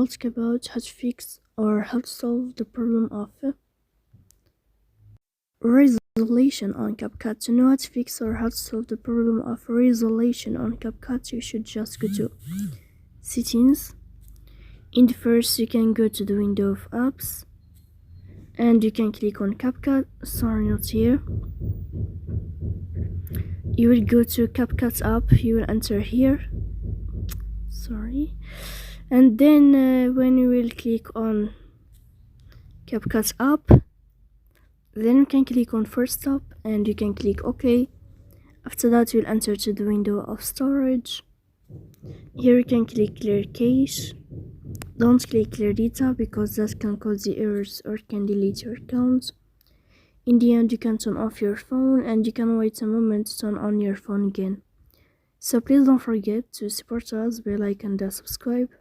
will talk about how to fix or how to solve the problem of resolution on Capcut. To know how to fix or how to solve the problem of resolution on Capcut, you should just go to Settings. In the first, you can go to the window of apps and you can click on Capcut. Sorry, not here. You will go to Capcut app, you will enter here. Sorry. And then when you will click on Capcut app, then you can click on first stop and you can click OK. After that, you'll enter to the window of storage. Here you can click clear cache. Don't click clear data because that can cause the errors or can delete your account. In the end, you can turn off your phone and you can wait a moment to turn on your phone again. So please don't forget to support us by like and subscribe.